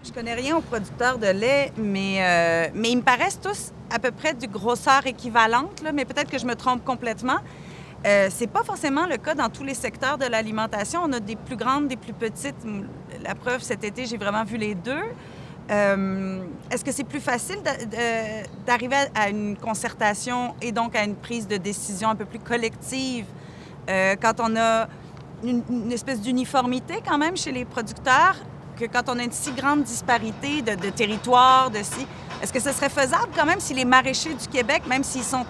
Je connais rien aux producteurs de lait, mais ils me paraissent tous à peu près du grosseur équivalente, là, mais peut-être que je me trompe complètement. C'est pas forcément le cas dans tous les secteurs de l'alimentation. On a des plus grandes, des plus petites. La preuve, cet été, j'ai vraiment vu les deux. Est-ce que c'est plus facile d'arriver à une concertation et donc à une prise de décision un peu plus collective quand on a une espèce d'uniformité quand même chez les producteurs que quand on a une si grande disparité de territoire, de si... Est-ce que ce serait faisable quand même si les maraîchers du Québec, même s'ils sont...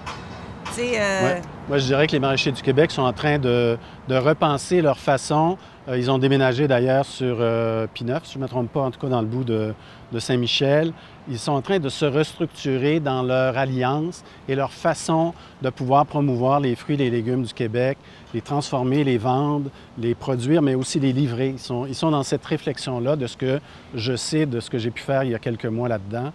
Ouais. Moi, je dirais que les maraîchers du Québec sont en train de repenser leur façon. Ils ont déménagé d'ailleurs sur P9, si je ne me trompe pas, en tout cas dans le bout de Saint-Michel. Ils sont en train de se restructurer dans leur alliance et leur façon de pouvoir promouvoir les fruits et les légumes du Québec, les transformer, les vendre, les produire, mais aussi les livrer. Ils sont dans cette réflexion-là de ce que je sais, de ce que j'ai pu faire il y a quelques mois là-dedans.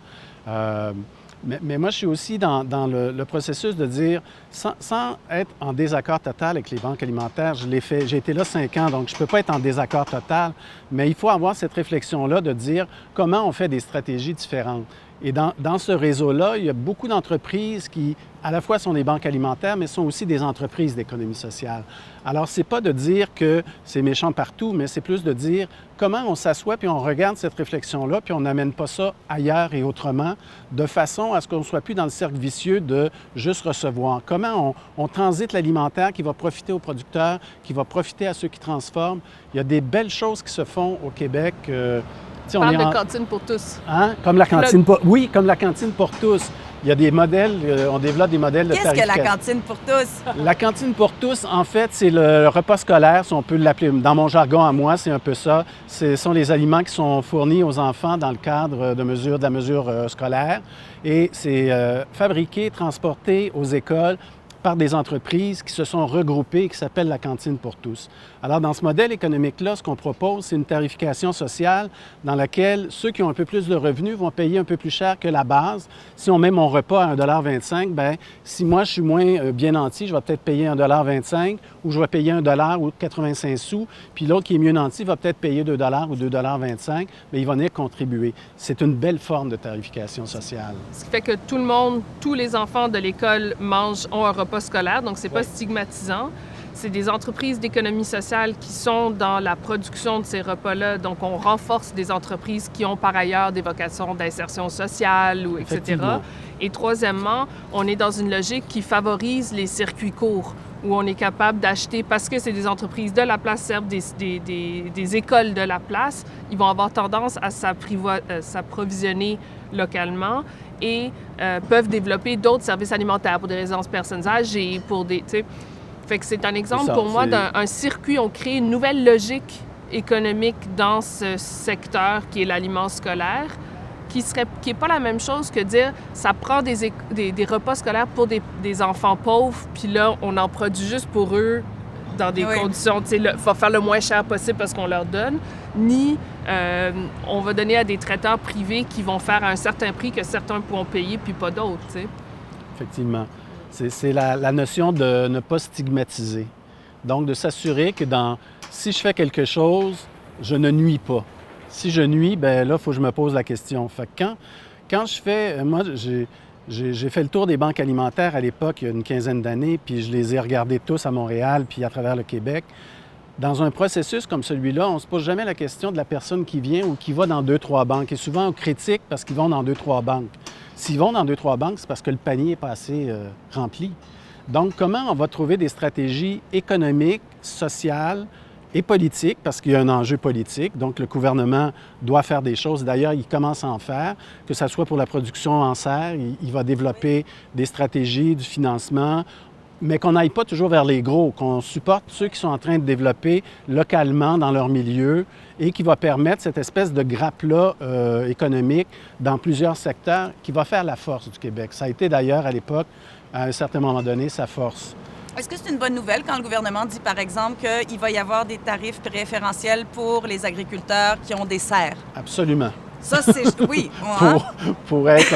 Mais moi, je suis aussi dans le processus de dire, sans être en désaccord total avec les banques alimentaires, je l'ai fait, j'ai été là 5 ans, donc je ne peux pas être en désaccord total, mais il faut avoir cette réflexion-là de dire comment on fait des stratégies différentes. Et dans ce réseau-là, il y a beaucoup d'entreprises qui, à la fois, sont des banques alimentaires, mais sont aussi des entreprises d'économie sociale. Alors, ce n'est pas de dire que c'est méchant partout, mais c'est plus de dire comment on s'assoit puis on regarde cette réflexion-là, puis on n'amène pas ça ailleurs et autrement, de façon à ce qu'on ne soit plus dans le cercle vicieux de juste recevoir. Comment on transite l'alimentaire qui va profiter aux producteurs, qui va profiter à ceux qui transforment. Il y a des belles choses qui se font au Québec. Tu parles de cantine pour tous. Hein? Comme la cantine pour... Oui, comme la cantine pour tous. Il y a des modèles, on développe des modèles de tarification. Qu'est-ce que la cantine pour tous? La cantine pour tous, en fait, c'est le repas scolaire, si on peut l'appeler. Dans mon jargon à moi, c'est un peu ça. Ce sont les aliments qui sont fournis aux enfants dans le cadre de la mesure scolaire. Et c'est fabriqué, transporté aux écoles par des entreprises qui se sont regroupées et qui s'appellent la cantine pour tous. Alors, dans ce modèle économique-là, ce qu'on propose, c'est une tarification sociale dans laquelle ceux qui ont un peu plus de revenus vont payer un peu plus cher que la base. Si on met mon repas à 1,25 $, bien, si moi, je suis moins bien nanti, je vais peut-être payer 1,25 $ ou je vais payer 1 $ ou 85 sous, puis l'autre qui est mieux nanti va peut-être payer 2 $ ou 2,25 $, mais il va venir contribuer. C'est une belle forme de tarification sociale. Ce qui fait que tout le monde, tous les enfants de l'école ont un repas scolaire, donc c'est pas stigmatisant. C'est des entreprises d'économie sociale qui sont dans la production de ces repas-là, donc on renforce des entreprises qui ont par ailleurs des vocations d'insertion sociale, ou etc. Et troisièmement, on est dans une logique qui favorise les circuits courts, où on est capable d'acheter, parce que c'est des entreprises de la place, servent des écoles de la place, ils vont avoir tendance à s'approvisionner localement et peuvent développer d'autres services alimentaires pour des résidences personnes âgées, pour des... Fait que c'est un exemple pour moi d'un circuit, on crée une nouvelle logique économique dans ce secteur qui est l'aliment scolaire, qui est pas la même chose que dire ça prend des repas scolaires pour des enfants pauvres, puis là, on en produit juste pour eux dans des conditions, tu sais, il faut faire le moins cher possible parce qu'on leur donne, ni on va donner à des traiteurs privés qui vont faire à un certain prix que certains pourront payer puis pas d'autres, tu sais. Effectivement. C'est la notion de ne pas stigmatiser. Donc, de s'assurer que si je fais quelque chose, je ne nuis pas. Si je nuis, bien là, il faut que je me pose la question. Fait que quand je fais... Moi, j'ai fait le tour des banques alimentaires à l'époque, il y a une quinzaine d'années, puis je les ai regardés tous à Montréal, puis à travers le Québec. Dans un processus comme celui-là, on ne se pose jamais la question de la personne qui vient ou qui va dans 2-3 banques. Et souvent, on critique parce qu'ils vont dans 2-3 banques. S'ils vont dans 2-3 banques, c'est parce que le panier n'est pas assez rempli. Donc, comment on va trouver des stratégies économiques, sociales et politiques, parce qu'il y a un enjeu politique. Donc, le gouvernement doit faire des choses. D'ailleurs, il commence à en faire, que ce soit pour la production en serre. Il va développer des stratégies, du financement, mais qu'on n'aille pas toujours vers les gros, qu'on supporte ceux qui sont en train de développer localement dans leur milieu et qui va permettre cette espèce de grappe-là économique dans plusieurs secteurs qui va faire la force du Québec. Ça a été d'ailleurs à l'époque, à un certain moment donné, sa force. Est-ce que c'est une bonne nouvelle quand le gouvernement dit, par exemple, qu'il va y avoir des tarifs préférentiels pour les agriculteurs qui ont des serres? Absolument. Ça, c'est... Oui. Pour être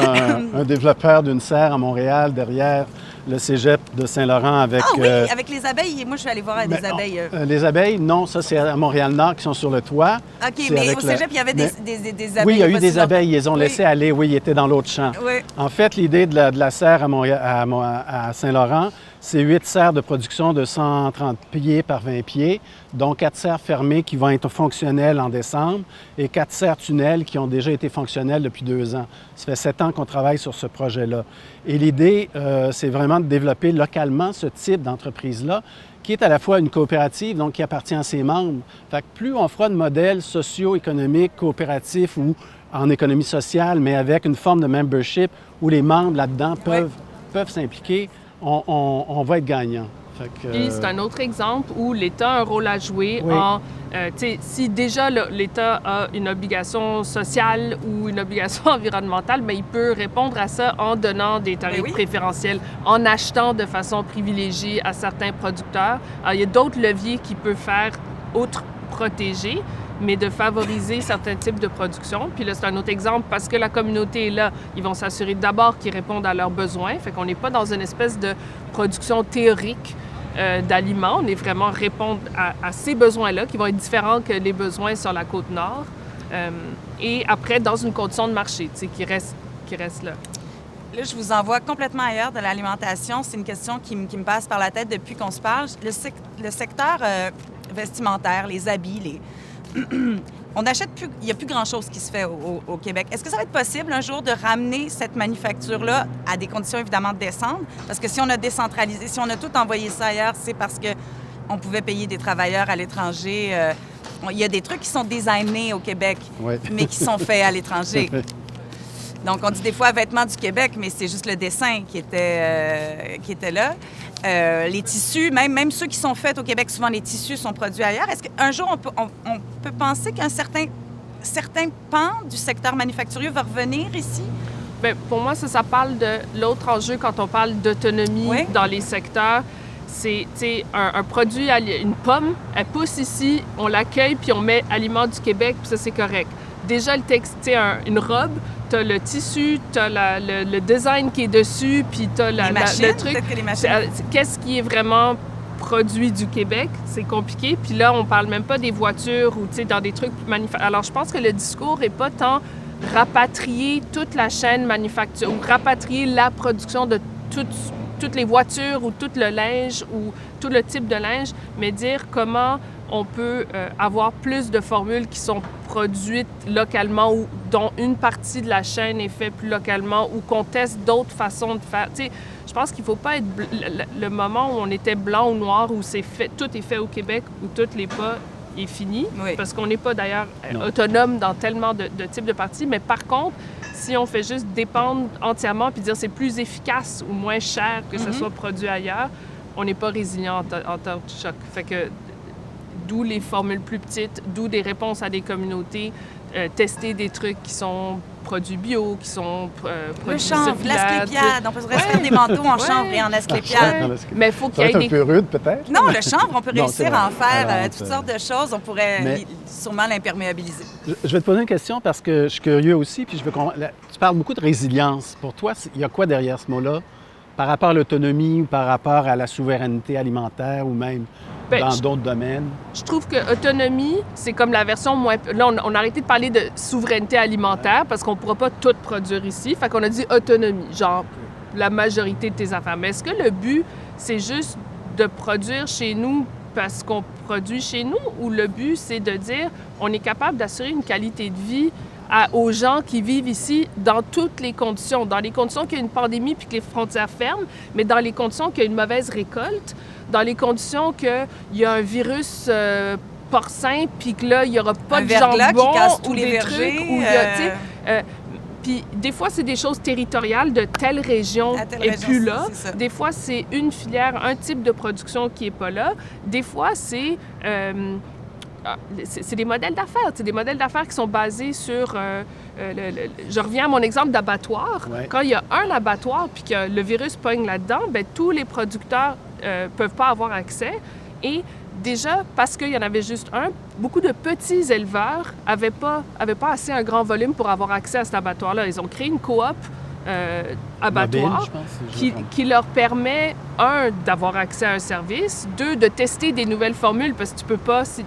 un développeur d'une serre à Montréal, derrière le cégep de Saint-Laurent avec... Ah oui, avec les abeilles. Moi, je vais aller voir des abeilles. Les abeilles, non, ça, c'est à Montréal-Nord qui sont sur le toit. OK, mais au cégep, il y avait des abeilles. Oui, il y a eu des abeilles. Ils les ont laissées aller. Oui, ils étaient dans l'autre champ. Oui. En fait, l'idée de la serre à Saint-Laurent, c'est 8 serres de production de 130 pieds par 20 pieds, dont 4 serres fermées qui vont être fonctionnelles en décembre et 4 serres tunnels qui ont déjà été fonctionnelles depuis 2 ans. Ça fait 7 ans qu'on travaille sur ce projet-là. Et l'idée, c'est vraiment de développer localement ce type d'entreprise-là, qui est à la fois une coopérative, donc qui appartient à ses membres. Fait que plus on fera de modèles socio-économiques, coopératifs ou en économie sociale, mais avec une forme de membership où les membres là-dedans peuvent s'impliquer, on va être gagnant. Puis c'est un autre exemple où l'État a un rôle à jouer si déjà l'État a une obligation sociale ou une obligation environnementale, bien, il peut répondre à ça en donnant des tarifs préférentiels, en achetant de façon privilégiée à certains producteurs. Alors, il y a d'autres leviers qu'il peut faire, outre protéger, mais de favoriser certains types de production. Puis là, c'est un autre exemple, parce que la communauté est là, ils vont s'assurer d'abord qu'ils répondent à leurs besoins. Fait qu'on n'est pas dans une espèce de production théorique d'aliments. On est vraiment répondre à ces besoins-là, qui vont être différents que les besoins sur la Côte-Nord. Et après, dans une condition de marché, qui reste là. Là, je vous envoie complètement ailleurs de l'alimentation. C'est une question qui me passe par la tête depuis qu'on se parle. Le secteur vestimentaire, les habits, on n'achète plus, il n'y a plus grand-chose qui se fait au Québec. Est-ce que ça va être possible un jour de ramener cette manufacture-là à des conditions évidemment décentes? Parce que si on a décentralisé, si on a tout envoyé ça ailleurs, c'est parce qu'on pouvait payer des travailleurs à l'étranger. Il y a des trucs qui sont designés au Québec, mais qui sont faits à l'étranger. Donc, on dit des fois vêtements du Québec, mais c'est juste le dessin qui était là. Les tissus, même ceux qui sont faits au Québec, souvent les tissus sont produits ailleurs. Est-ce qu'un jour, on peut penser qu'un certain pan du secteur manufacturier va revenir ici? Bien, pour moi, ça parle de l'autre enjeu quand on parle d'autonomie dans les secteurs. C'est, un produit, une pomme, elle pousse ici, on l'accueille, puis on met Aliments du Québec, puis ça, c'est correct. Déjà, le texte, une robe, t'as le tissu, t'as le design qui est dessus, puis t'as le truc. Que les machines. Qu'est-ce qui est vraiment produit du Québec? C'est compliqué. Puis là, on parle même pas des voitures ou dans des trucs manufacturiers. Alors, je pense que le discours n'est pas tant rapatrier toute la chaîne manufacturière ou rapatrier la production de toutes les voitures ou tout le linge ou tout le type de linge, mais dire comment on peut avoir plus de formules qui sont produites localement ou dont une partie de la chaîne est faite plus localement ou qu'on teste d'autres façons de faire. Tu sais, je pense qu'il ne faut pas être le moment où on était blanc ou noir, où tout est fait au Québec, où tout n'est pas est fini, parce qu'on n'est pas d'ailleurs autonome dans tellement de types de parties. Mais par contre, si on fait juste dépendre entièrement puis dire c'est plus efficace ou moins cher que ce soit produit ailleurs, on n'est pas résilient en temps de choc. Fait que d'où les formules plus petites, d'où des réponses à des communautés, tester des trucs qui sont produits bio, qui sont produits le chanvre, l'asclépiade. On peut se faire des manteaux en chanvre et en asclépiade. Mais il faut qu'il y ait des... un peu rude, peut-être? Non, le chanvre, on peut réussir à en faire toutes sortes de choses. On pourrait sûrement l'imperméabiliser. Je vais te poser une question parce que je suis curieux aussi, puis je veux comprendre. Tu parles beaucoup de résilience. Pour toi, il y a quoi derrière ce mot-là? Par rapport à l'autonomie ou par rapport à la souveraineté alimentaire ou même dans d'autres domaines? Je trouve que autonomie, c'est comme la version moins... Là, on a arrêté de parler de souveraineté alimentaire parce qu'on ne pourra pas tout produire ici. Fait qu'on a dit autonomie, genre la majorité de tes affaires. Mais est-ce que le but, c'est juste de produire chez nous parce qu'on produit chez nous ou le but, c'est de dire on est capable d'assurer une qualité de vie aux gens qui vivent ici dans toutes les conditions. Dans les conditions qu'il y a une pandémie puis que les frontières ferment, mais dans les conditions qu'il y a une mauvaise récolte, dans les conditions qu'il y a un virus porcin puis que là, il n'y aura pas de jambon qui casse tous ou les des vergers, trucs. Puis des fois, c'est des choses territoriales de telle région et plus là. Des fois, c'est une filière, un type de production qui n'est pas là. Des fois, c'est des modèles d'affaires. C'est des modèles d'affaires qui sont basés sur... je reviens à mon exemple d'abattoir. Quand il y a un abattoir puis que le virus pogne là-dedans, bien, tous les producteurs ne peuvent pas avoir accès. Et déjà, parce qu'il y en avait juste un, beaucoup de petits éleveurs n'avaient pas assez un grand volume pour avoir accès à cet abattoir-là. Ils ont créé une coop abattoir, Mobile, je pense, qui leur permet, d'avoir accès à un service, 2, de tester des nouvelles formules, parce que tu peux pas, si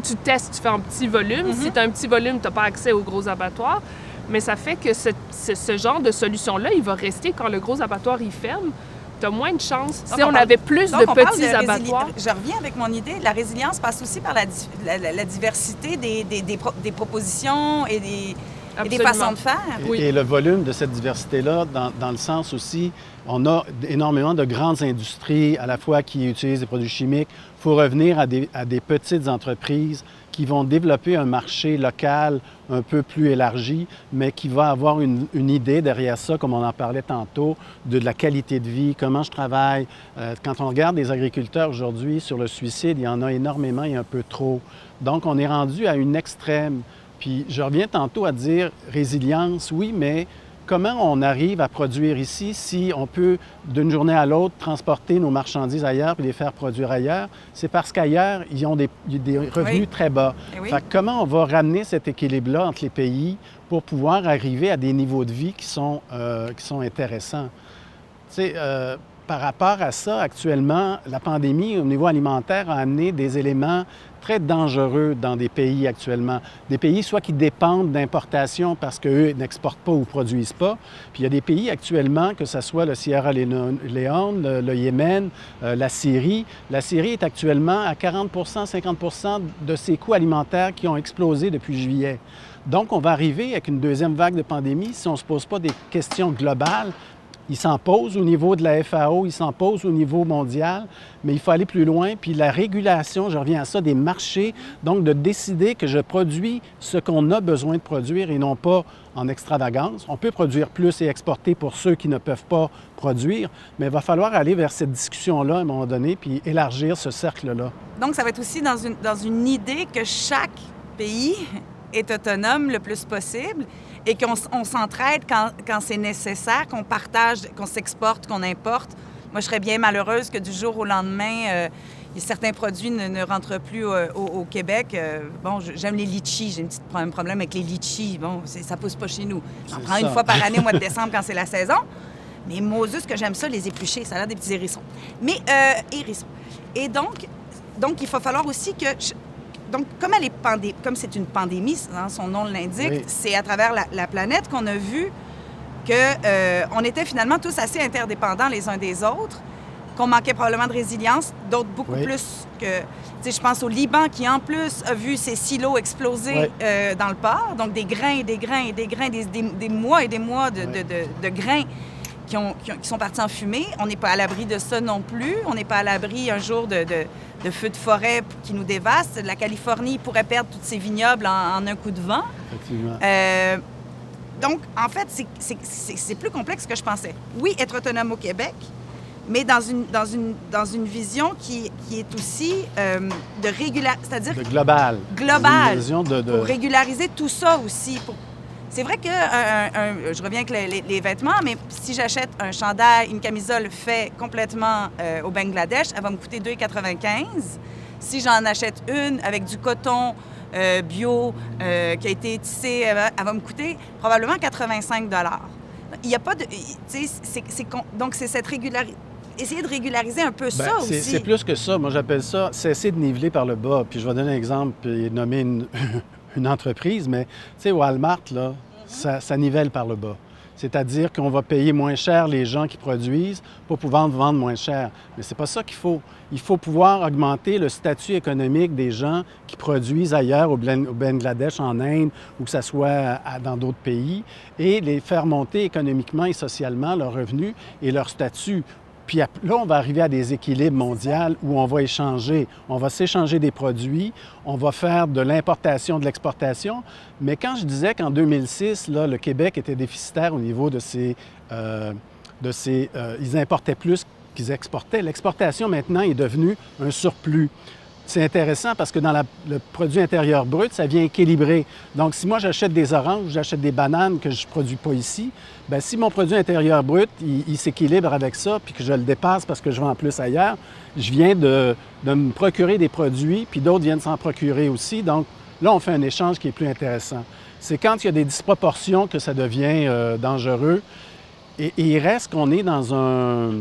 tu testes, tu fais en petit volume. Si tu as un petit volume, tu n'as pas accès aux gros abattoirs. Mais ça fait que ce genre de solution-là, il va rester quand le gros abattoir, il ferme. Tu as moins de chances. Si on avait plus de petits abattoirs... Je reviens avec mon idée. La résilience passe aussi par la diversité des propositions et des façons de faire. Oui. Et le volume de cette diversité-là, dans le sens aussi, on a énormément de grandes industries, à la fois qui utilisent des produits chimiques. Il faut revenir à des petites entreprises qui vont développer un marché local un peu plus élargi, mais qui va avoir une idée derrière ça, comme on en parlait tantôt, de la qualité de vie, comment je travaille. Quand on regarde les agriculteurs aujourd'hui sur le suicide, il y en a énormément et un peu trop. Donc, on est rendu à une extrême. Puis, je reviens tantôt à dire résilience, oui, mais comment on arrive à produire ici si on peut, d'une journée à l'autre, transporter nos marchandises ailleurs et les faire produire ailleurs? C'est parce qu'ailleurs, ils ont des revenus très bas. Oui. Fait que comment on va ramener cet équilibre-là entre les pays pour pouvoir arriver à des niveaux de vie qui sont intéressants? Tu sais, par rapport à ça, actuellement, la pandémie au niveau alimentaire a amené des éléments très dangereux dans des pays actuellement. Des pays soit qui dépendent d'importations parce qu'eux n'exportent pas ou produisent pas. Puis il y a des pays actuellement, que ce soit le Sierra Leone, le Yémen, la Syrie. La Syrie est actuellement à 40 50 de ses coûts alimentaires qui ont explosé depuis juillet. Donc, on va arriver avec une deuxième vague de pandémie si on ne se pose pas des questions globales. Il s'en pose au niveau de la FAO, il s'en pose au niveau mondial, mais il faut aller plus loin. Puis la régulation, je reviens à ça, des marchés, donc de décider que je produis ce qu'on a besoin de produire et non pas en extravagance. On peut produire plus et exporter pour ceux qui ne peuvent pas produire, mais il va falloir aller vers cette discussion-là à un moment donné, puis élargir ce cercle-là. Donc, ça va être aussi dans une idée que chaque pays est autonome le plus possible et qu'on s'entraide quand c'est nécessaire, qu'on partage, qu'on s'exporte, qu'on importe. Moi, je serais bien malheureuse que du jour au lendemain, certains produits ne rentrent plus au Québec. Bon, j'aime les litchis. J'ai un problème avec les litchis. Bon, ça pousse pas chez nous. J'en prends une fois par année au mois de décembre quand c'est la saison. Mais Moses, que j'aime ça, les éplucher. Ça a l'air des petits hérissons. Mais hérissons. Et donc, il va falloir aussi que... Donc, comme c'est une pandémie, hein, son nom l'indique, oui. C'est à travers la planète qu'on a vu qu'on était finalement tous assez interdépendants les uns des autres, qu'on manquait probablement de résilience, d'autres beaucoup oui. plus que... Tu sais, je pense au Liban qui, en plus, a vu ses silos exploser oui. Dans le port. Donc, des grains et des grains et des grains, des mois et des mois de grains qui sont partis en fumée. On n'est pas à l'abri de ça non plus. On n'est pas à l'abri un jour de feux de forêt qui nous dévastent. La Californie pourrait perdre tous ses vignobles en un coup de vent. Effectivement. Donc, en fait, c'est plus complexe que je pensais. Oui, être autonome au Québec, mais dans une vision qui est aussi de c'est-à-dire... De global. Global. Une vision pour régulariser tout ça aussi. C'est vrai que, je reviens avec les vêtements, mais si j'achète un chandail, une camisole fait complètement au Bangladesh, elle va me coûter 2,95 $. Si j'en achète une avec du coton bio qui a été tissé, elle va me coûter probablement 85 $. Il n'y a pas de... Donc, c'est cette régularité. Essayer de régulariser un peu ça aussi. C'est plus que ça. Moi, j'appelle ça cesser de niveler par le bas. Puis je vais donner un exemple et nommer une entreprise, mais tu sais, Walmart, là, ça nivelle par le bas. C'est-à-dire qu'on va payer moins cher les gens qui produisent pour pouvoir vendre moins cher. Mais c'est pas ça qu'il faut. Il faut pouvoir augmenter le statut économique des gens qui produisent ailleurs, au Bangladesh, en Inde, ou que ce soit dans d'autres pays, et les faire monter économiquement et socialement leurs revenus et leur statut. Puis là, on va arriver à des équilibres mondiaux où on va échanger. On va s'échanger des produits, on va faire de l'importation, de l'exportation. Mais quand je disais qu'en 2006, là, le Québec était déficitaire au niveau de ses... ils importaient plus qu'ils exportaient. L'exportation, maintenant, est devenue un surplus. C'est intéressant parce que dans le produit intérieur brut, ça vient équilibrer. Donc, si moi, j'achète des oranges, j'achète des bananes que je ne produis pas ici, bien, si mon produit intérieur brut, il s'équilibre avec ça, puis que je le dépasse parce que je vends plus ailleurs, je viens de me procurer des produits, puis d'autres viennent s'en procurer aussi. Donc, là, on fait un échange qui est plus intéressant. C'est quand il y a des disproportions que ça devient dangereux. Et il reste qu'on est dans un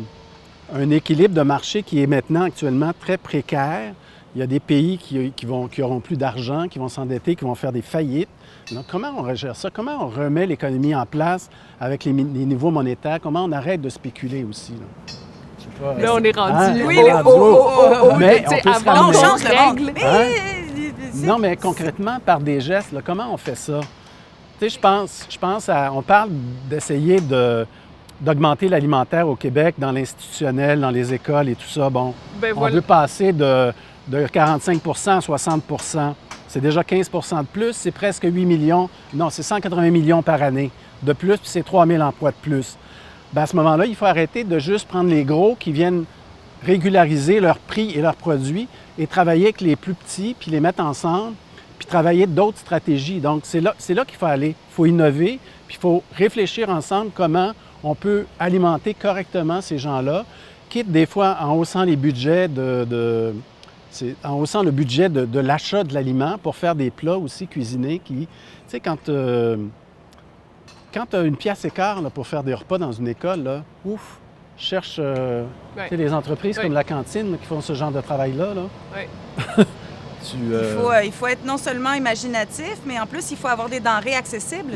équilibre de marché qui est maintenant actuellement très précaire. Il y a des pays qui auront plus d'argent, qui vont s'endetter, qui vont faire des faillites. Donc, comment on gère ça? Comment on remet l'économie en place avec les niveaux monétaires? Comment on arrête de spéculer aussi? Là? Je sais pas, Là, on est rendu. Oui, mais on peut se avant, on ramener. change le monde. Non, mais concrètement, par des gestes, là, comment on fait ça? Tu sais, je pense à... On parle d'essayer d'augmenter l'alimentaire au Québec, dans l'institutionnel, dans les écoles et tout ça. Bon, Ben on voilà. veut passer de 45 à 60 C'est déjà 15 de plus, c'est presque 8 millions. Non, c'est 180 millions par année de plus, puis c'est 3 000 emplois de plus. Bien, à ce moment-là, il faut arrêter de juste prendre les gros qui viennent régulariser leurs prix et leurs produits et travailler avec les plus petits, puis les mettre ensemble, puis travailler d'autres stratégies. Donc, c'est là qu'il faut aller. Il faut innover, puis il faut réfléchir ensemble comment on peut alimenter correctement ces gens-là, quitte des fois en haussant les budgets en haussant le budget de l'achat de l'aliment pour faire des plats aussi cuisinés qui... Tu sais, quand tu as une pièce écart là, pour faire des repas dans une école, là, ouf, je cherche tu sais, les entreprises comme la cantine là, qui font ce genre de travail-là. Là. Oui. Il faut être non seulement imaginatif, mais en plus, il faut avoir des denrées accessibles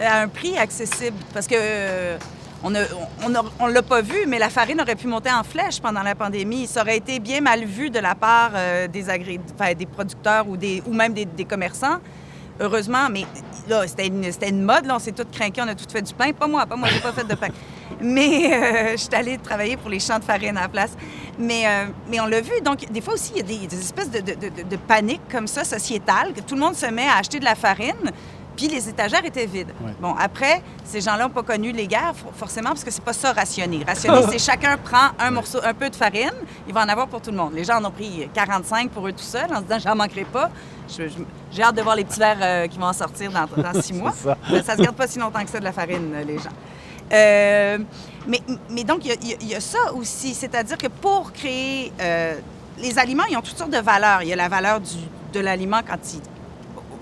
à un prix accessible. Parce que on l'a pas vu, mais la farine aurait pu monter en flèche pendant la pandémie. Ça aurait été bien mal vu de la part des producteurs ou même des commerçants. Heureusement, mais là, c'était une mode. Là, on s'est tous craqués, on a tous fait du pain. Pas moi, j'ai pas fait de pain. Mais je suis allée travailler pour les champs de farine à la place. Mais on l'a vu. Donc, des fois aussi, il y a des espèces de panique comme ça, sociétale, que tout le monde se met à acheter de la farine, puis les étagères étaient vides. Ouais. Bon, après, ces gens-là n'ont pas connu les guerres, forcément, parce que c'est pas ça, rationner. Rationner, c'est chacun prend un peu de farine, il va en avoir pour tout le monde. Les gens en ont pris 45 pour eux tout seuls, en se disant, j'en manquerai pas. J'ai hâte de voir les petits verres qui vont en sortir dans 6 mois. Ça se garde pas si longtemps que ça, de la farine, les gens. Mais donc, il y a ça aussi. C'est-à-dire que pour créer... les aliments, ils ont toutes sortes de valeurs. Il y a la valeur de l'aliment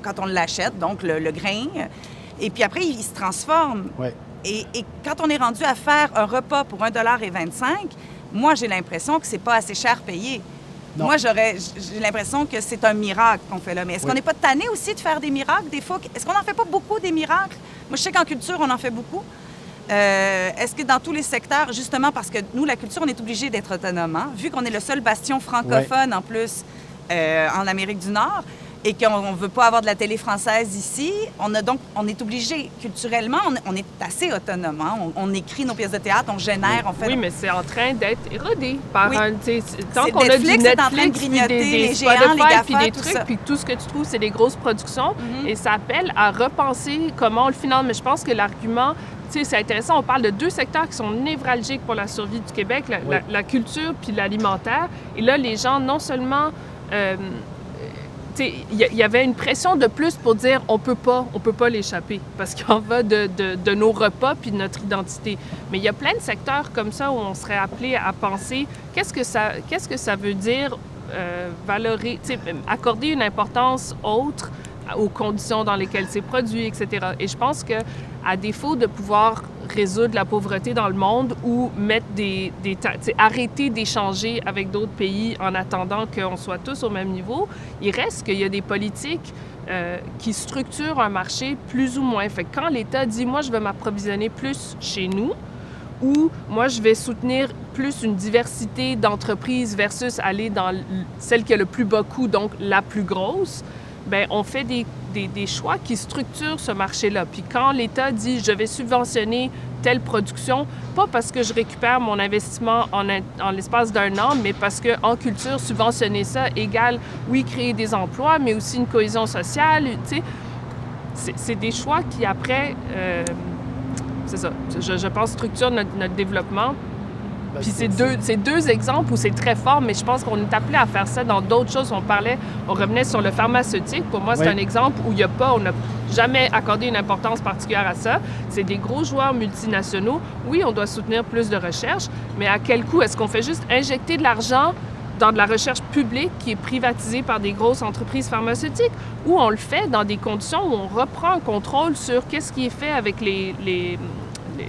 quand on l'achète, donc le grain. Et puis après, il se transforme. Ouais. Et quand on est rendu à faire un repas pour 1,25 $, moi, j'ai l'impression que c'est pas assez cher payé. Non. Moi, j'ai l'impression que c'est un miracle qu'on fait là. Mais est-ce qu'on n'est pas tanné aussi de faire des miracles des fois? Est-ce qu'on n'en fait pas beaucoup des miracles? Moi, je sais qu'en culture, on en fait beaucoup. Est-ce que dans tous les secteurs, justement parce que nous, la culture, on est obligé d'être autonome, hein? Vu qu'on est le seul bastion francophone en plus en Amérique du Nord et qu'on ne veut pas avoir de la télé française ici, on est obligé culturellement, on est assez autonome. Hein? On écrit nos pièces de théâtre, on génère, on fait... Oui, mais c'est en train d'être érodé par oui. Tant qu'on a du Netflix, c'est en train de grignoter des géants, Spotify, les GAFA, puis des tout trucs, ça. puis tout ce que tu trouves, c'est des grosses productions. Et ça appelle à repenser comment on le finance. Mais je pense que l'argument... Tu sais, c'est intéressant, on parle de 2 secteurs qui sont névralgiques pour la survie du Québec, la culture puis l'alimentaire. Et là, les gens, non seulement... il y avait une pression de plus pour dire on peut pas l'échapper parce qu'il en va de nos repas puis de notre identité. Mais il y a plein de secteurs comme ça où on serait appelé à penser qu'est-ce que ça veut dire accorder une importance autre aux conditions dans lesquelles c'est produit, etc. Et je pense que à défaut de pouvoir résoudre la pauvreté dans le monde ou mettre arrêter d'échanger avec d'autres pays en attendant qu'on soit tous au même niveau, il reste qu'il y a des politiques qui structurent un marché plus ou moins. Fait que quand l'État dit « moi, je veux m'approvisionner plus chez nous », ou moi, je vais soutenir plus une diversité d'entreprises versus aller dans celle qui a le plus bas coût, donc la plus grosse, bien, on fait des choix qui structurent ce marché-là. Puis quand l'État dit « je vais subventionner telle production », pas parce que je récupère mon investissement en l'espace d'1 an, mais parce qu'en culture, subventionner ça égale, oui, créer des emplois, mais aussi une cohésion sociale, tu sais. C'est des choix qui, après, c'est ça, je pense, structurent notre développement. Puis c'est deux exemples où c'est très fort, mais je pense qu'on est appelé à faire ça dans d'autres choses. On revenait sur le pharmaceutique. Pour moi, c'est un exemple où on n'a jamais accordé une importance particulière à ça. C'est des gros joueurs multinationaux. Oui, on doit soutenir plus de recherche, mais à quel coût? Est-ce qu'on fait juste injecter de l'argent dans de la recherche publique qui est privatisée par des grosses entreprises pharmaceutiques, ou on le fait dans des conditions où on reprend un contrôle sur qu'est-ce qui est fait avec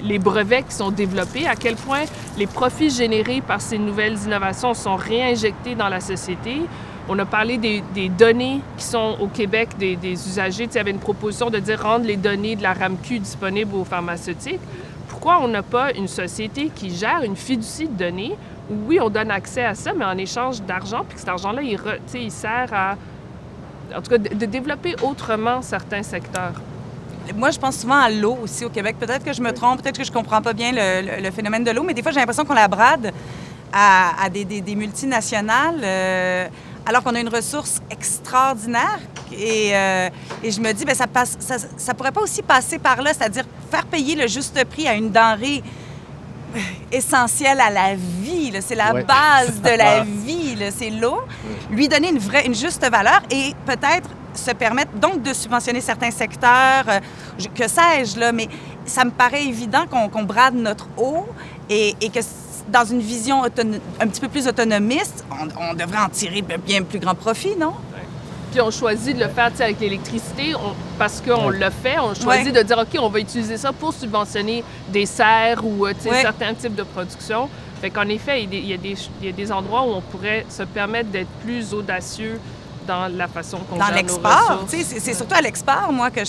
les brevets qui sont développés, à quel point les profits générés par ces nouvelles innovations sont réinjectés dans la société. On a parlé des données qui sont au Québec des usagers. Il y avait une proposition de dire rendre les données de la RAMQ disponibles aux pharmaceutiques. Pourquoi on n'a pas une société qui gère une fiducie de données où, oui, on donne accès à ça, mais en échange d'argent, puis que cet argent-là, il sert à, en tout cas, de développer autrement certains secteurs? Moi, je pense souvent à l'eau aussi au Québec. Peut-être que je me trompe, peut-être que je comprends pas bien le phénomène de l'eau, mais des fois, j'ai l'impression qu'on la brade à des multinationales, alors qu'on a une ressource extraordinaire. Et je me dis, bien, ça pourrait pas aussi passer par là, c'est-à-dire faire payer le juste prix à une denrée essentielle à la vie. Là. C'est la base de la vie, là. C'est l'eau. Lui donner une juste valeur et peut-être se permettre donc de subventionner certains secteurs, que sais-je, là, mais ça me paraît évident qu'on brade notre eau et que dans une vision un petit peu plus autonomiste, on devrait en tirer bien plus grand profit, non? Puis on choisit de le faire avec l'électricité parce qu'on le fait. On choisit de dire, OK, on va utiliser ça pour subventionner des serres ou certains types de production. Fait qu'en effet, il y a des endroits où on pourrait se permettre d'être plus audacieux dans la façon qu'on gère nos ressources. C'est surtout à l'export, moi, que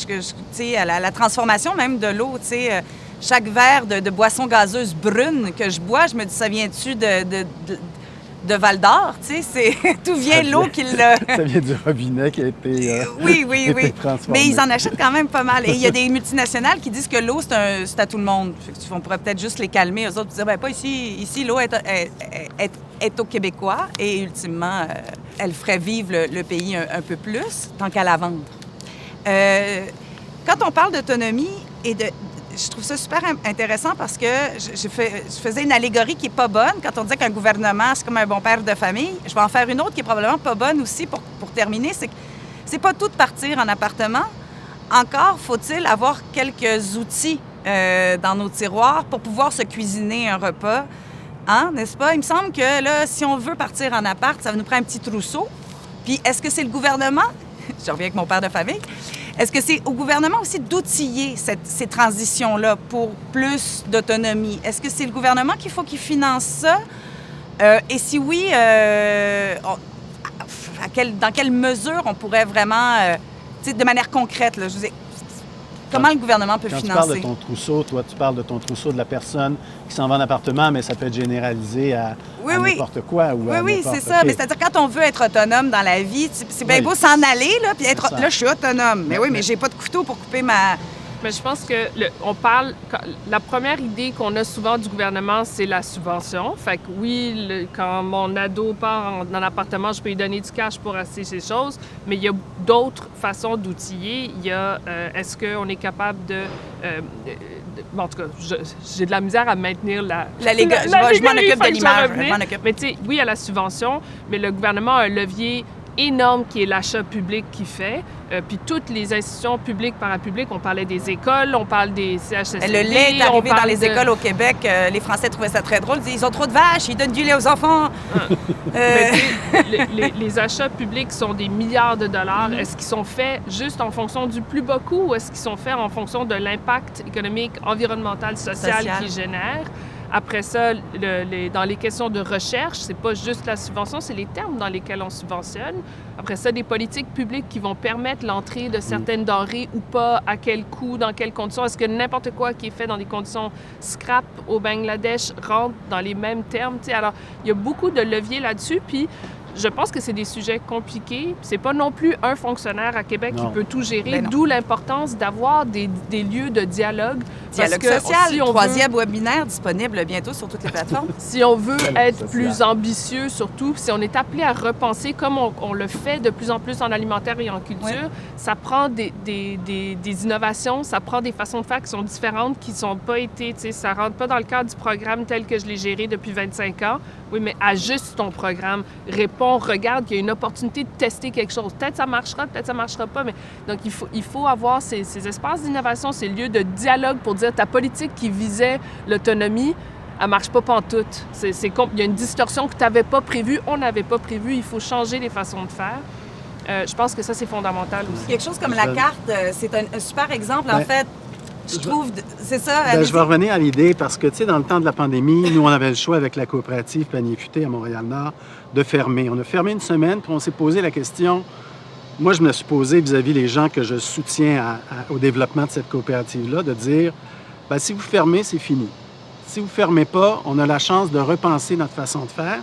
à la transformation même de l'eau, tu sais. Chaque verre de boisson gazeuse brune que je bois, je me dis, ça vient-tu de Val-d'Or, tu sais, tout vient l'eau qui l'a... Ça vient du robinet qui a été oui. transformé. Mais ils en achètent quand même pas mal. Et il y a des multinationales qui disent que l'eau, c'est à tout le monde. On pourrait peut-être juste les calmer, eux autres, dire, bien, pas ici. Ici, l'eau est aux Québécois et, ultimement, elle ferait vivre le pays un peu plus, tant qu'à la vendre. Quand on parle d'autonomie je trouve ça super intéressant parce que je faisais une allégorie qui n'est pas bonne. Quand on disait qu'un gouvernement, c'est comme un bon père de famille, je vais en faire une autre qui est probablement pas bonne aussi pour terminer. C'est que c'est pas tout de partir en appartement. Encore faut-il avoir quelques outils dans nos tiroirs pour pouvoir se cuisiner un repas. Hein, n'est-ce pas? Il me semble que là, si on veut partir en appart, ça nous prend un petit trousseau. Puis est-ce que c'est le gouvernement? Je reviens avec mon père de famille. Est-ce que c'est au gouvernement aussi d'outiller ces transitions-là pour plus d'autonomie? Est-ce que c'est le gouvernement qu'il faut qu'il finance ça? Et si oui, dans quelle mesure on pourrait vraiment, de manière concrète, là, je veux dire, comment le gouvernement peut financer? Quand tu parles de ton trousseau, toi, tu parles de ton trousseau de la personne qui s'en va en appartement, mais ça peut être généralisé à n'importe quoi. Oui, c'est ça. Mais c'est-à-dire, quand on veut être autonome dans la vie, c'est bien beau s'en aller, là, puis être... Là, je suis autonome. Mais mais j'ai pas de couteau pour couper ma... Mais je pense que la première idée qu'on a souvent du gouvernement, c'est la subvention. Fait que oui, quand mon ado part dans l'appartement, je peux lui donner du cash pour acheter ces choses, mais il y a d'autres façons d'outiller. Il y a, est-ce qu'on est capable de... bon, en tout cas, j'ai de la misère à maintenir je m'en occupe de l'image. Mais tu sais, oui, il y a la subvention, mais le gouvernement a un levier énorme qui est l'achat public qu'il fait. Puis toutes les institutions publiques, parapubliques, on parlait des écoles, on parle des CHSLD. Le lait est arrivé dans les écoles au Québec. Les Français trouvaient ça très drôle. Ils disaient, ils ont trop de vaches, ils donnent du lait aux enfants. Les achats publics sont des milliards de dollars. Est-ce qu'ils sont faits juste en fonction du plus bas coût ou est-ce qu'ils sont faits en fonction de l'impact économique, environnemental, social qu'ils génèrent? Après ça, dans les questions de recherche, c'est pas juste la subvention, c'est les termes dans lesquels on subventionne. Après ça, des politiques publiques qui vont permettre l'entrée de certaines denrées ou pas, à quel coût, dans quelles conditions. Est-ce que n'importe quoi qui est fait dans des conditions scrap au Bangladesh rentre dans les mêmes termes? T'sais, alors, il y a beaucoup de leviers là-dessus, puis je pense que c'est des sujets compliqués. C'est pas non plus un fonctionnaire à Québec qui peut tout gérer, d'où l'importance d'avoir des lieux de dialogue. Dialogue social, troisième webinaire disponible bientôt sur toutes les plateformes. Si on veut être plus ambitieux, surtout, si on est appelé à repenser, comme on le fait de plus en plus en alimentaire et en culture, ça prend des innovations, ça prend des façons de faire qui sont différentes, qui sont pas été, tu sais, ça rentre pas dans le cadre du programme tel que je l'ai géré depuis 25 ans. Oui, mais ajuste ton programme, réponds, regarde qu'il y a une opportunité de tester quelque chose. Peut-être ça marchera, peut-être ça marchera pas, mais donc il faut avoir ces espaces d'innovation, ces lieux de dialogue pour dire ta politique qui visait l'autonomie, elle marche pas pantoute. Il y a une distorsion que tu n'avais pas prévue, on n'avait pas prévu, il faut changer les façons de faire. Je pense que ça, c'est fondamental aussi. Quelque chose comme la carte, c'est un super exemple, en fait. je trouve, c'est ça. Je vais revenir à l'idée parce que, tu sais, dans le temps de la pandémie, nous, on avait le choix avec la coopérative Panier Futé à Montréal-Nord de fermer. On a fermé une semaine, puis on s'est posé la question. Moi, je me suis posé vis-à-vis les gens que je soutiens au développement de cette coopérative-là, de dire, bien, si vous fermez, c'est fini. Si vous ne fermez pas, on a la chance de repenser notre façon de faire.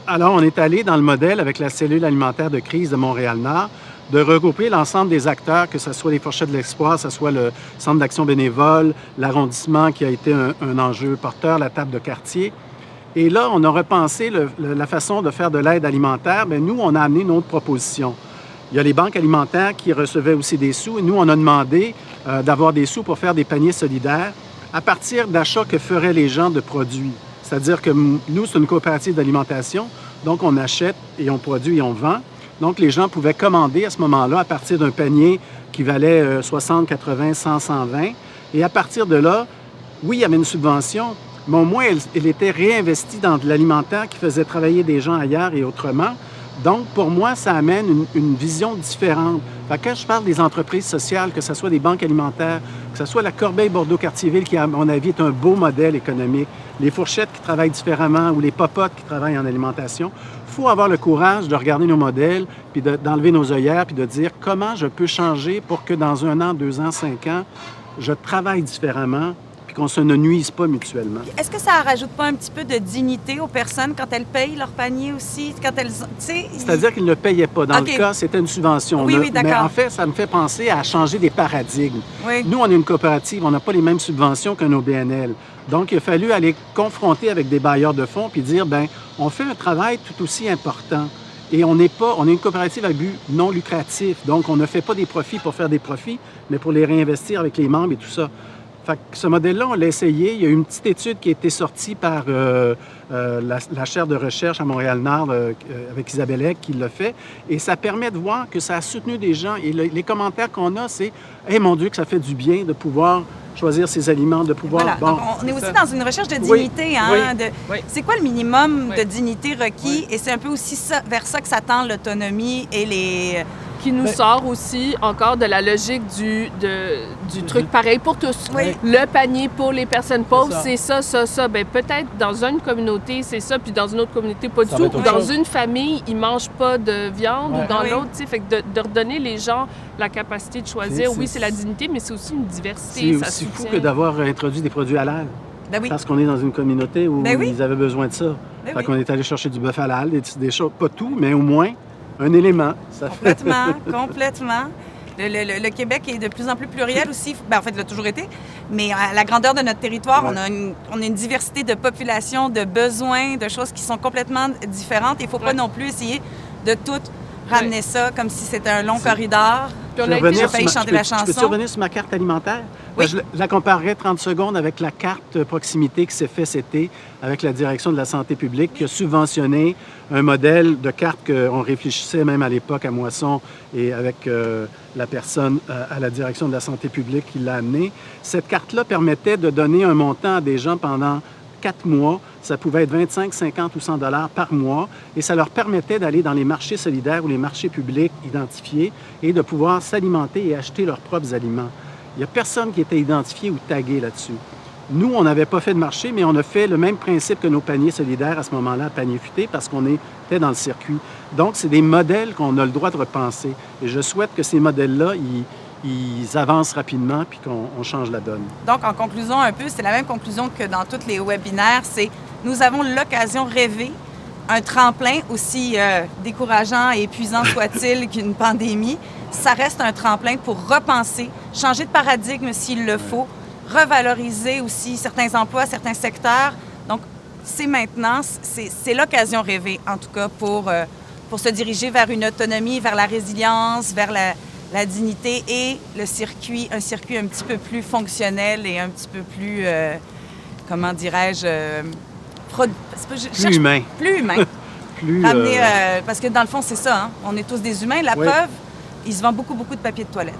Alors, on est allé dans le modèle avec la cellule alimentaire de crise de Montréal-Nord, de regrouper l'ensemble des acteurs, que ce soit les Fourchettes de l'Espoir, que ce soit le Centre d'action bénévole, l'arrondissement qui a été un enjeu porteur, la table de quartier. Et là, on a repensé la façon de faire de l'aide alimentaire. Bien, nous, on a amené notre proposition. Il y a les banques alimentaires qui recevaient aussi des sous. Et nous, on a demandé d'avoir des sous pour faire des paniers solidaires à partir d'achats que feraient les gens de produits. C'est-à-dire que nous, c'est une coopérative d'alimentation, donc on achète et on produit et on vend. Donc, les gens pouvaient commander à ce moment-là à partir d'un panier qui valait 60, 80, 100, 120. Et à partir de là, oui, il y avait une subvention, mais au moins, elle était réinvestie dans de l'alimentaire qui faisait travailler des gens ailleurs et autrement. Donc, pour moi, ça amène une vision différente. Fait que quand je parle des entreprises sociales, que ce soit des banques alimentaires, que ce soit la Corbeil-Bordeaux-Cartierville, qui, à mon avis, est un beau modèle économique, les fourchettes qui travaillent différemment ou les popotes qui travaillent en alimentation, il faut avoir le courage de regarder nos modèles, puis d'enlever nos œillères, puis de dire comment je peux changer pour que dans 1 an, 2 ans, 5 ans, je travaille différemment, qu'on ne se nuise pas mutuellement. Est-ce que ça ne rajoute pas un petit peu de dignité aux personnes quand elles payent leur panier aussi? Quand elles, c'est-à-dire qu'ils ne le payaient pas. Dans le cas, c'était une subvention. Oui, d'accord. Mais en fait, ça me fait penser à changer des paradigmes. Oui. Nous, on est une coopérative, on n'a pas les mêmes subventions qu'un OBNL. Donc, il a fallu aller confronter avec des bailleurs de fonds puis dire, bien, on fait un travail tout aussi important. Et on est une coopérative à but non lucratif. Donc, on ne fait pas des profits pour faire des profits, mais pour les réinvestir avec les membres et tout ça. Fait que ce modèle-là, on l'a essayé. Il y a eu une petite étude qui a été sortie par la chaire de recherche à Montréal-Nord avec Isabelle Egg qui l'a fait. Et ça permet de voir que ça a soutenu des gens. Et les commentaires qu'on a, c'est « Hey, mon Dieu, que ça fait du bien de pouvoir choisir ses aliments, de pouvoir... » Voilà. Donc, on est aussi dans une recherche de dignité. Oui. Hein, Oui. C'est quoi le minimum Oui. de dignité requis? Oui. Et c'est un peu aussi vers ça que s'attend l'autonomie et les... Qui nous sort aussi encore de la logique du truc pareil pour tous. Oui. Le panier pour les personnes pauvres, C'est ça. Bien, peut-être dans une communauté, c'est ça, puis dans une autre communauté, pas du Ça tout. va être autre Dans chose. une famille, ils ne mangent pas de viande Ouais. ou dans Oui. l'autre, tu sais. Fait que de redonner les gens la capacité de choisir, C'est- oui, c'est la dignité, mais c'est aussi une diversité. C'est ça aussi fou soutient. que d'avoir introduit des produits halal. Ben oui. Parce qu'on est dans une communauté où Ben oui. ils avaient besoin de ça. Ben Fait oui. qu'on est allé chercher du bœuf halal, des choses, pas tout, mais au moins un élément. Ça fait... Complètement. Le Québec est de plus en plus pluriel aussi. Ben, en fait, il l'a toujours été. Mais à la grandeur de notre territoire, Ouais. on a une diversité de populations, de besoins, de choses qui sont complètement différentes. Il ne faut pas Ouais. non plus essayer de tout ramener ça comme si c'était un long corridor. Puis on Je a peux été j'ai failli chanter la Je peux-tu chanson. revenir sur ma carte alimentaire? Oui. Je la comparerais 30 secondes avec la carte proximité qui s'est faite cet été avec la direction de la santé publique qui a subventionné un modèle de carte qu'on réfléchissait même à l'époque à Moisson et avec la personne à la direction de la santé publique qui l'a amenée. Cette carte-là permettait de donner un montant à des gens pendant 4 mois. Ça pouvait être 25, 50 ou 100 $ par mois et ça leur permettait d'aller dans les marchés solidaires ou les marchés publics identifiés et de pouvoir s'alimenter et acheter leurs propres aliments. Il n'y a personne qui était identifié ou tagué là-dessus. Nous, on n'avait pas fait de marché, mais on a fait le même principe que nos paniers solidaires à ce moment-là, Panier Futé, parce qu'on était dans le circuit. Donc, c'est des modèles qu'on a le droit de repenser. Et je souhaite que ces modèles-là, ils avancent rapidement puis qu'on change la donne. Donc, en conclusion, un peu, c'est la même conclusion que dans tous les webinaires, c'est nous avons l'occasion rêvée, un tremplin aussi décourageant et épuisant soit-il qu'une pandémie. Ça reste un tremplin pour repenser, changer de paradigme s'il le faut, revaloriser aussi certains emplois, certains secteurs. Donc, c'est maintenant, c'est l'occasion rêvée, en tout cas, pour se diriger vers une autonomie, vers la résilience, vers la dignité et un circuit un petit peu plus fonctionnel et un petit peu plus, comment dirais-je, Plus humain. Plus humain. Plus, Ramener, parce que dans le fond, c'est ça, hein? On est tous des humains. La Oui. preuve, il se vend beaucoup de papier de toilette.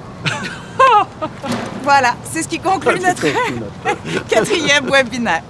Voilà, c'est ce qui conclut notre 4e webinaire.